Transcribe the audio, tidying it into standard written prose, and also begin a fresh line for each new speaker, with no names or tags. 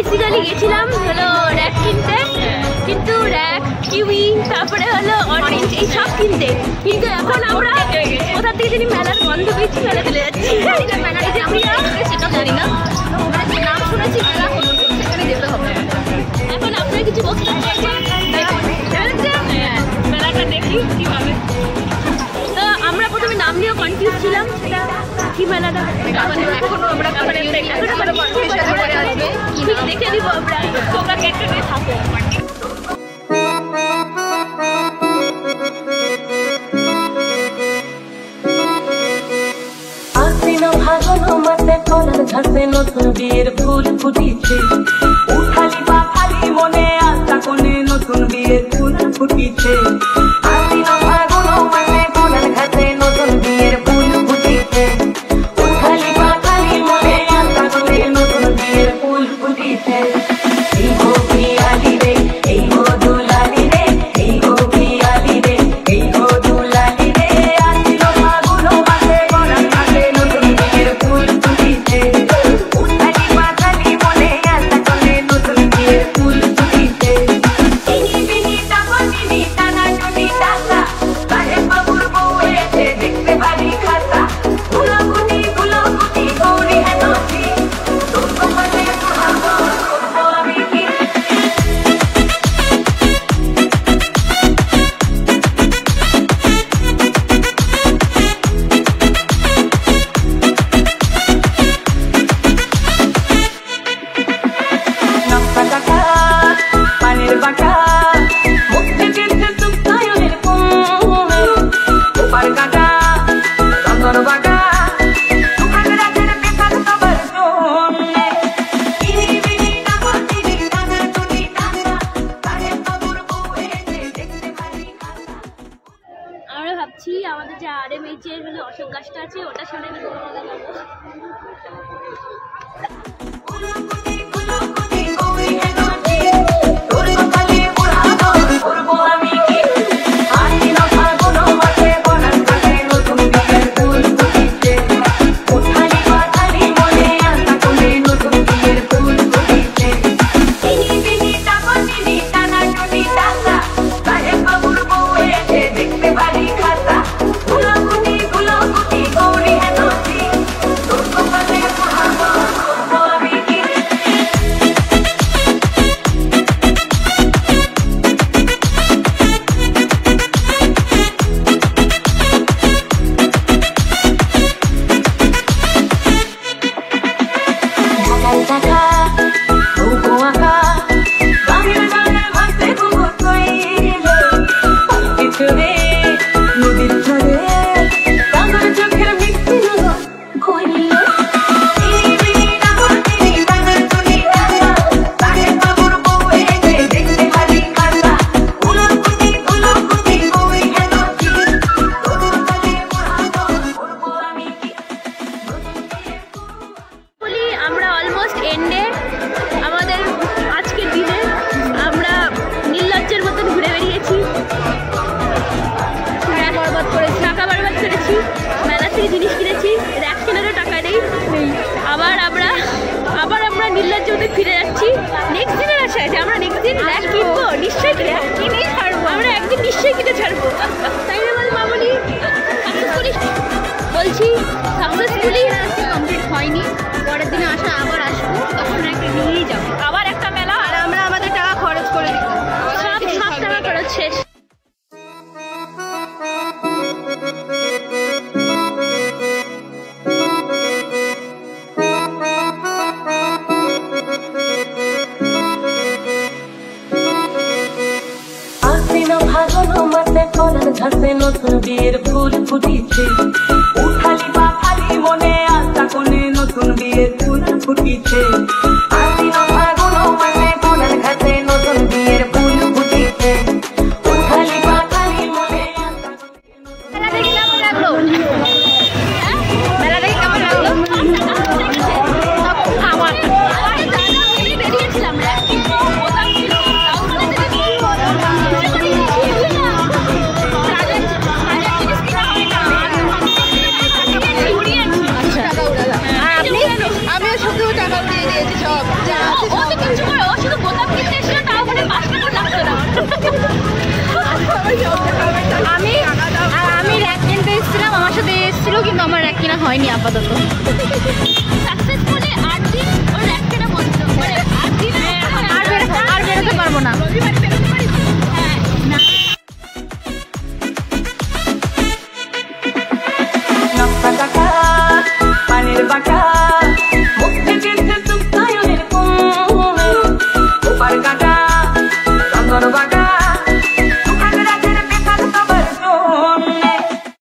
Basically গেছিলাম হলো rack কিনতে, কিন্তু র্যাক কিউই তারপরে হলো অরেঞ্জ এই সব কিনতে, কিন্তু এখন আমরা কোথা থেকে যদি মেলার গন্ধ পেয়েছি মেলা চলে যাচ্ছি। মেলায় যে আমরা সেটা জানি না, নাম শুনেছি মেলা সেখানে যেতে হবে। এখন আপনার কিছু বক্তব্য আছে মেলাটা দেখি কিভাবে। তো আমরা প্রথমে নাম নিয়েও কনফিউজ ছিলাম, সেটা কি মেলাটা দেখে দিব আমরা। তোমরা কেটে নিয়ে থাকো।
ঘাসে নতুন বিয়ের ফুল ফুটিছে, উঠালি বা খালি মনে আশা কোনে নতুন বিয়ের ফুল ফুটিছে। আশ্বিন ফাগুন মাসে কোনার ঘাসে নতুন বিয়ের ফুল ফুটিছে, উঠালি বা খালি মনে আশা কোনে নতুন বিয়ের ফুল ফুটিছে। এই গো পিয়ালি রে, এই গো দুলালি রে, এই গো পিয়ালি রে, এই গো দুলালি রে। আশ্বিন ফাগুন মাসে কোনার ঘাসে নতুন বিয়ের ফুল ফুটিছে, উঠালি বা খালি মনে আশা কোনে নতুন বিয়ের ফুল ফুটিছে। ইনি বিনি টাকা নিনি টানা টুনি টাকা, সাহেব বাবুর বউ এসে দেখতে ভারী খাতা। গুলোগুটি গৌরী হেনসি, তোর কপালে পোড়াবো করবো আমি কি। নকশা কাটা পানের বাটা, মুখ থেকে সুপ্তায়নের কুমে, ওপার কাটা চন্দন বাটা, সুখাগ রাতের বেকার সবার জন্যে। ইনি বিনি টাকা নিনি টানা টুনি টাকা, সাহেব বাবুর বউ এসে দেখতে ভারী খাতা।
আমরা ভাবছি আমাদের যে RMH এর হলো অশোক গাছটা আছে ওটার সামনে যাবো।
গুলোগুটি গৌরী হেনসি, তোর কপালে পোড়াবো করবো আমি কি। আশ্বিন ফাগুন মাসে কোনার ঘাসে নতুন বিয়ের ফুল ফুটিছে, উঠালি বা খালি মনে আশা কোনে নতুন বিয়ের ফুল ফুটিছে। ইনি বিনি টাকা নিনি টানা টুনি টাকা, সাহেব বাবুর বউ এসে দেখতে ভারী খাতা। গুলোগুটি গৌরী হেনসি, তোর কপালে পোড়াবো করবো আমি কি। ঢাকায় ঢাকা নৌকো আঁকা, বাংলা গানের ভাসে ঘুঘু কইলে, পিছনে নদীর ধারে সাগর চোখের মিষ্টি নগর কইলে। ইনি বিনি টাকা নিনি টানা টুনি টাকা, সাহেব বাবুর বউ এসে দেখতে ভারী খাতা। গুলোগুটি গৌরী হেনসি, তোর কপালে পোড়াবো করবো আমি কি।
বলি আমরা অলমোস্ট এন্ডে, আমাদের আজকের দিনে আমরা নির্লজ্জের মতন ঘুরে বেরিয়েছি, টাকা বরবাদ করেছি, মেলা থেকে জিনিস কিনেছি, র্যাক কেনারও টাকা নেই। আবার আমরা নির্লজ্জ মতো ফিরে যাচ্ছি। নেক্সট দিনের আশা আছে, আমরা নেক্সট দিন র্যাক কিনবো, নিশ্চয়ই কিনে ছাড়বো, আমরা একদিন নিশ্চয়ই কিনে ছাড়বো, তাই না বল মামনি? সাকসেসফুলি বলছি, সাকসেসফুলি কমপ্লিট হয়নি, পরের দিনে আবার আসবো, তখন একটা নিয়েই যাবো, আবার একটা মেলা, আর আমরা আমাদের টাকা খরচ করে দিব, সব টাকা খরচ শেষ।
আশ্বিন ফাগুন মাসে কোনার ঘাসে নতুন বিয়ের ফুল ফুটিছে, উঠালি বা খালি মনে আশা কোনে নতুন বিয়ের ফুল ফুটিছে। আশ্বিন ফাগুন মাসে কোনার ঘাসে নতুন বিয়ের ফুল ফুটিছে, উঠালি বা খালি মনে আশা
মেলা দেখে কেমন লাগলো? মেলা দেখে কেমন লাগলো? আমার বেরিয়েছিলাম আমিও শুধু টাকা উড়িয়ে দিয়েছি। কিছু করে, ও শুধু বোতাম কিনতে এসেছিল, তাও মানে 5 টাকা লাগতো না। আমি র্যাক কিনতে এসেছিলাম, আমার সাথে এসেছিল, কিন্তু আমার র্যাক কেনা হয়নি আপাতত। সাকসেসফুলি 8 দিন ওর র্যাক কেনা বন্ধ, মানে 8 দিন আর বেরোতে পারবো না।
পানির বাটা মুখে চিনতে সুখায়নের কুম ওপার কাটা রঙর বাটা